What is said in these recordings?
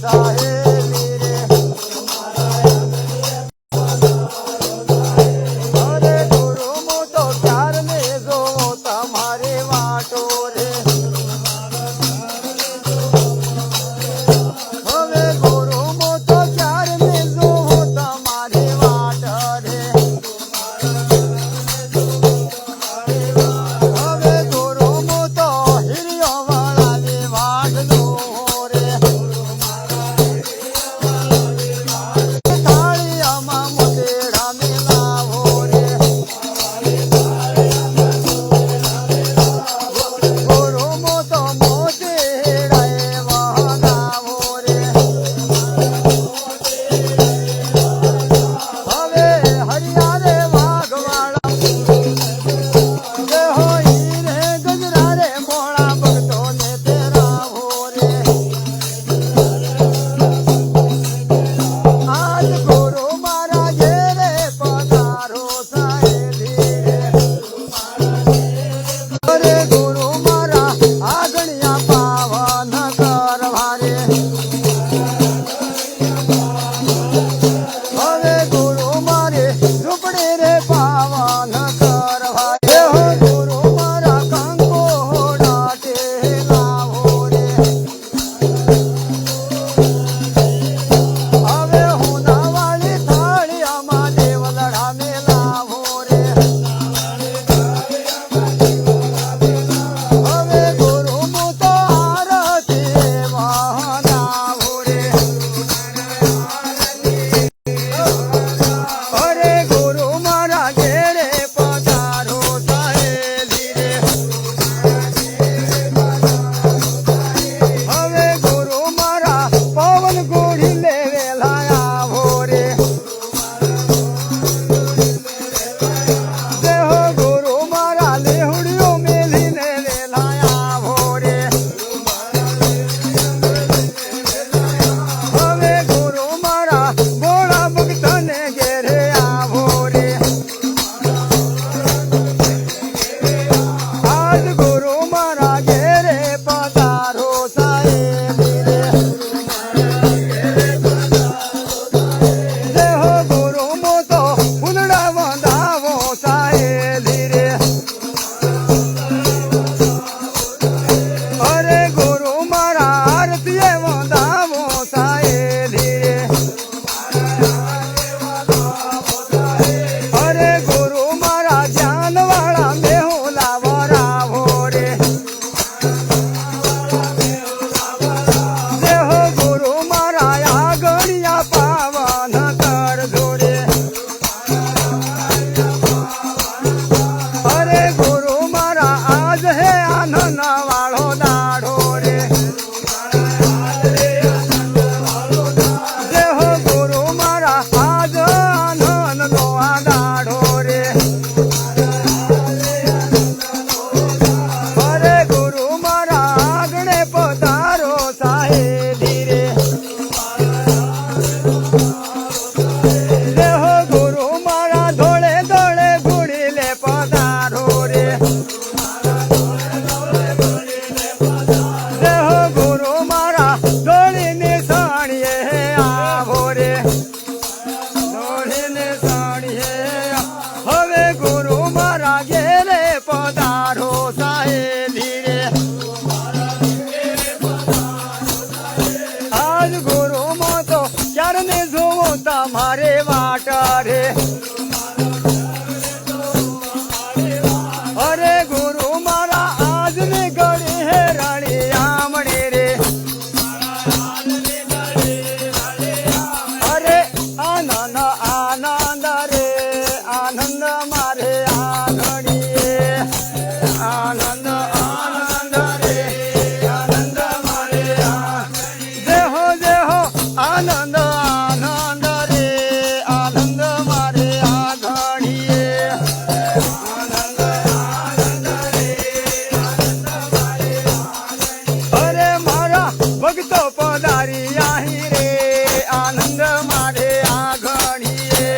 સાહેલી રે અરે ગુરુ મો તો ચાર ને જો તમારી વાટો રે હવે ગુરુ મો તો ચાર ને જો તમારી વાટ રે હવે ગુરુ મો તો હિરિયો વાળાની વાટ નો રે થાળીયામાં મોટેડા મેલાવો રે ગુરુ મો તો મોટેડાએ વહગાવો રે હવે હરિયારે વાઘવાળા જે હોય રે ગજરા રે મોળા ભક્તોને તેરાવો રે આજ ગુરુ મારા ઘેરે પધારો સાહેલી રે અરે ગુરુ મારા આગળિયા પાવન કરવા રે હવે ગુરુ મારે ઝૂંપડી રે પાવન કરવા રે હો ગુરુ મારા કંકોડા ટેલાવો રે હવે હું નાવાળી થાળીયામાં દેવલડા મેલાવો રે હવે ગુરુ મો તો આરતી વહનાવો રે અરે ગુરુ મારા ઘેરે પધારો સાહેલી રે હવે ગુરુ મારા પવન ગોળી લેવેલા આવો રે દેહો ગુરુ મારા લેહુડીઓ મેલીને વેલા આવો રે હવે ગુરુ મારા ભોળા ભક્તને ઘેરે આવો રે આજ ગુરુ મારા ઘેરે પધારો સાહેલી રે દેહો ગુરુ મો તો ફૂલડા વંદાવો સાહેલી રે અરે ગુરુ મારા આરતીએ વંદાવો સાહેલી રે અરે ગુરુ મારા ધ્યાન વાળા મેહુલા વરાવો રે દેહો ગુરુ મારા આગળિયા પાવન કરજો રે અરે ગુરુ મારા આજ હે આનંદ વાળો દાડો રે દેહો ગુરુ મારા આજ આનંદ નો આ દાડો રે અરે ગુરુ મારા આગણે પધારો સાહેલી રે દેહો ગુરુ મારા ધોળે ધોળે ગુડી લે પધારો રે દેહો ગુરુ મારા ધોળીને સાણીએ આવો રે ધોળીને સાણીએ હવે ગુરુ મારા ઘેરે પધારો સાહેલી રે આજ ગુરુ મો તો ચારને જોવો તમારે વાટ રે અરે ગુરુ મારા આજને ગળી હે રાણી આમણે રે અરે આનંદ આનંદ રે આનંદ મારે આંગણીએ આનંદ આનંદ રે આનંદ મારે દેહો દેહો આનંદ આનંદ રે આનંદ મારે આંગણીએ આનંદ આનંદ રે આનંદ મારે અરે મારા ભક્તો પધારી આહી રે આનંદ મારે આંગણીએ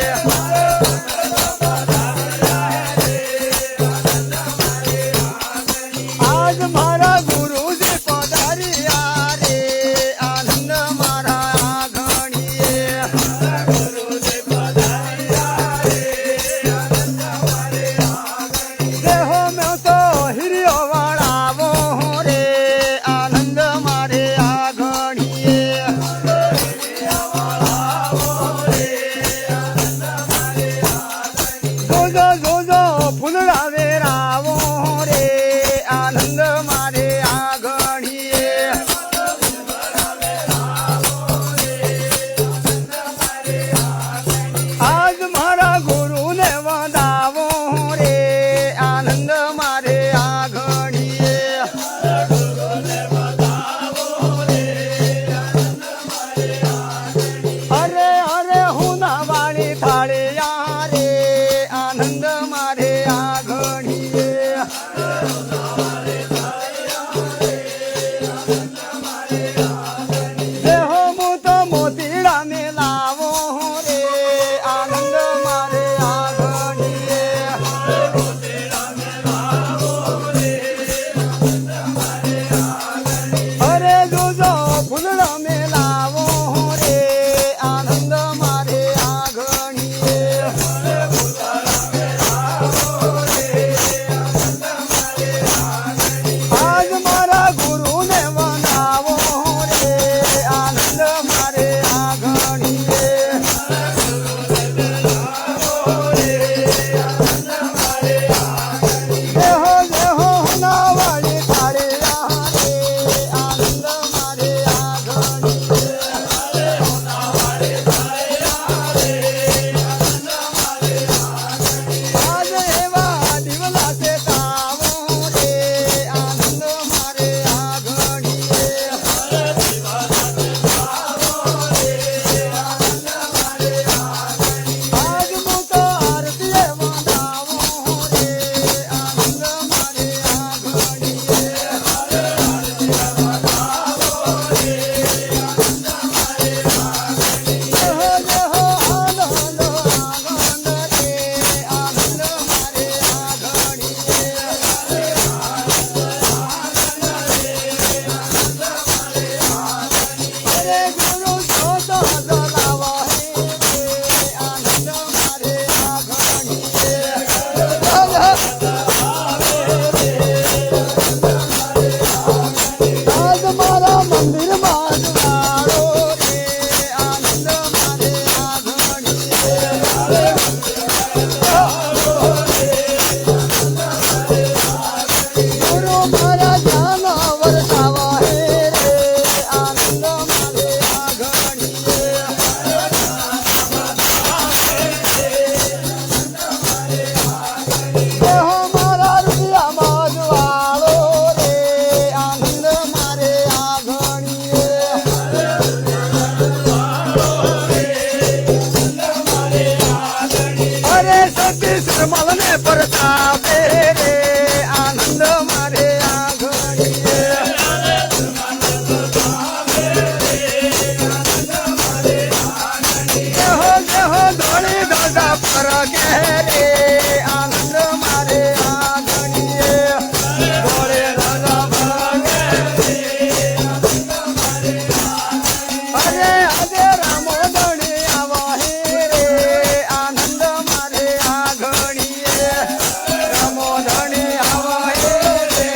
આજ મારા ગુરુજી પધાર્યા રે આનંદ મારા તમે લાવો રે આનંદ મારે આંગણીએ આજ મારા ગુરુને મનાવો રે આનંદ મારે આંગણીએ દેહો દેહો નાવાળી કાળિયા રે આનંદ મારે આંગણીએ આજ એવા દિવલા છે તાવો રે આનંદ મારે આંગણીએ આજ હું તો આરતીએ મનાવો રે આનંદ મારે આંગણીએ દેહો દેહો આનંદ આનંદ રે આનંદ મારે આંગણીએ અરે ગુરુ તો લાવા હે આનંદ મારે આંગણીએ આજ મારા મંદિર માં જવાળો રે આનંદ મારે આંગણીએ ગુરુ મારા ધ્યાન વરસાવા હે રે આનંદ મારે આંગણીએ દેહો મારા રૂપિયા બાજવાળો રે આનંદ મારે આંગણીએ અરે સતી શ્રમલ ને પરતાપે રે આનંદ મારે આંગણીએ દેહો દેહો ધોળી ધજા પર રે આનંદ મારે આંગણીએ ધોળે ધજા પર અરે આજે રામો ધણી આવા હે રે આનંદ મારે આંગણીએ રામો ધણી આવા હે રે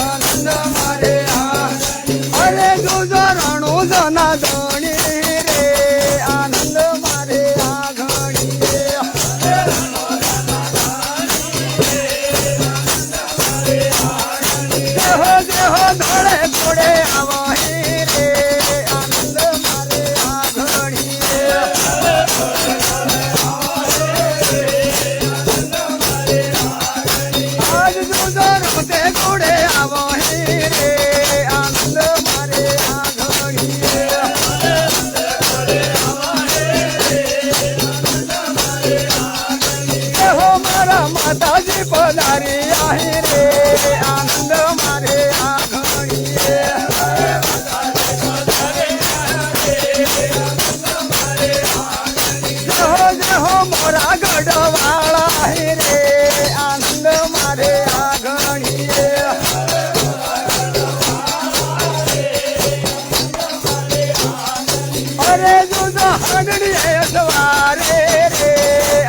આનંદ મારે અરે જોજો રણો જના ધણી રે આનંદ મારે આંગણીએ દેહો દેહો ધોળે ઘોડે આવા હે રે આનંદ મારે આંગણીએ આજ જોજો રમતે ઘોડે આવા હે રે આનંદ મારે આંગણીએ દેહો મારા માતાજી પધારી આહે રે આનંદ મારે આંગણીએ દેહો દેહો મોરા ગઢવાળા હે રે આનંદ મારે આંગણીએ અરે જુદા હંડડીએ સવારે રે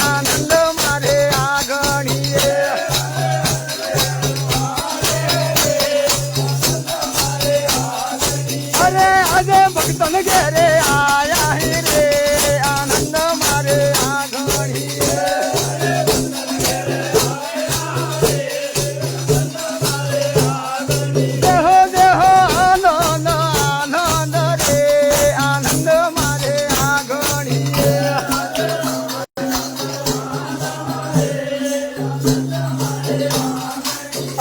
આનંદ મારે આંગણીએ અરે આજે ભક્તન ઘેરે આયા હે રે આનંદ મારે આંગણીએ દેહો દેહો આનંદ આનંદ રે આનંદ મારે આંગણીએ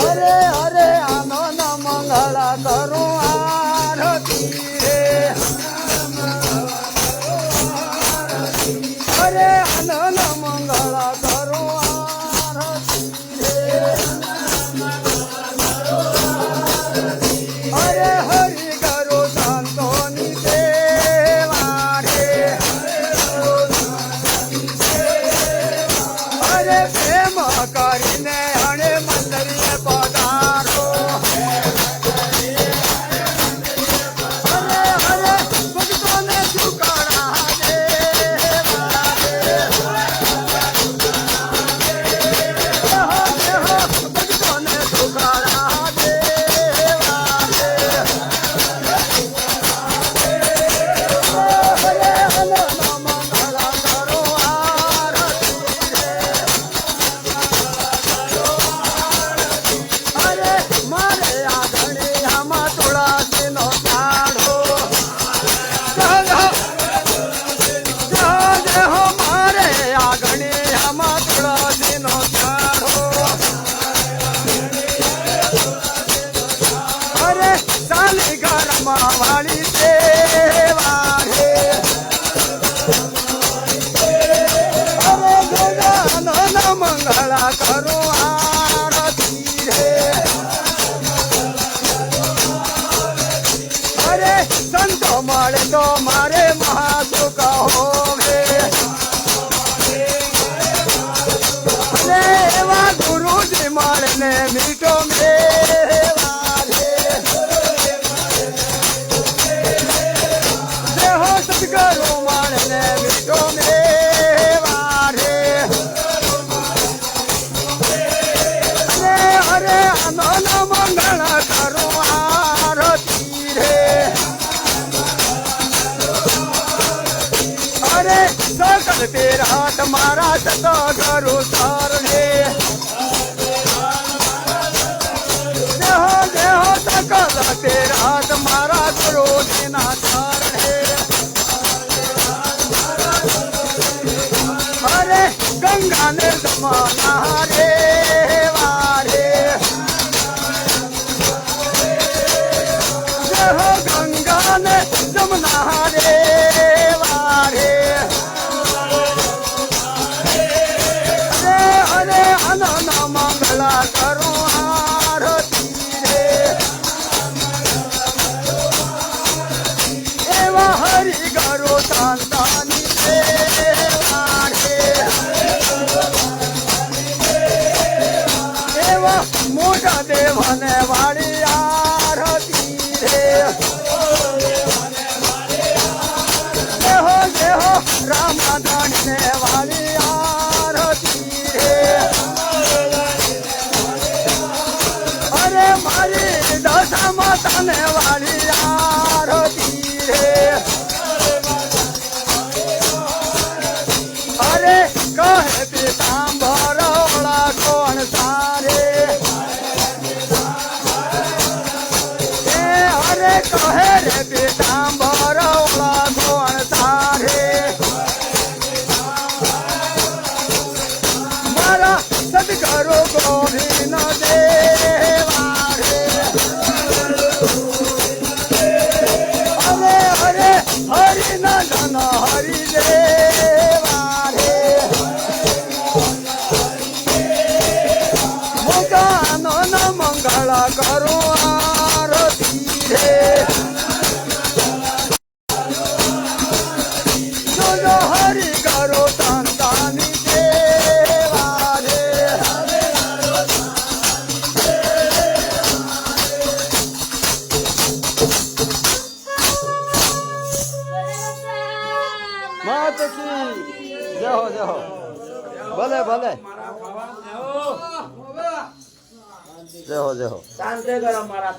અરે અરે આનંદ મંગળ કરું આરતી રે મળે તો મારે મહાસુખ હોવે અને એવા ગુરુજી મળે ને મીઠો મેવા રે દેહો સદગુરુ મળે ને મીઠો મેવા રે અરે આનંદ મંગળ કરું આરતી રે અરે સકલ તેરા તમારા સતગુરુ શરણે દેહો દેહો સકલ તેરા તમારા ગુરુજીના શરણે અરે ગંગા ને જમાના રે વારે દેહો ગંગા ને જમના રે વારે અરે આનંદ મંગલા કરું આરતી રે એવા હરિ ગરો સંતાની સેવા રે એવા મોટા દેવને વાળી આરતી રે દેહો દેહો રામાધણ ને વાળી આરતી રે અરે મારી દશા માતા ને વાળી આરતી રે અરે કહે પીતાંબર ઓળા કોણ સારે અરે કહે રે પીતાંબર ઓળા કોણ સારે મારા સદગુરુ ગોવિંદ દેવા રે અરે હરિ નંદન હરિ દેવા રે મુકાનન મંગળ કરું આરતી રે જો હરિ કરો સંતાની સેવા રે માત કી જય હો જય હો ભલે ભલે જય હો જય હો શાંતિ કરો મારા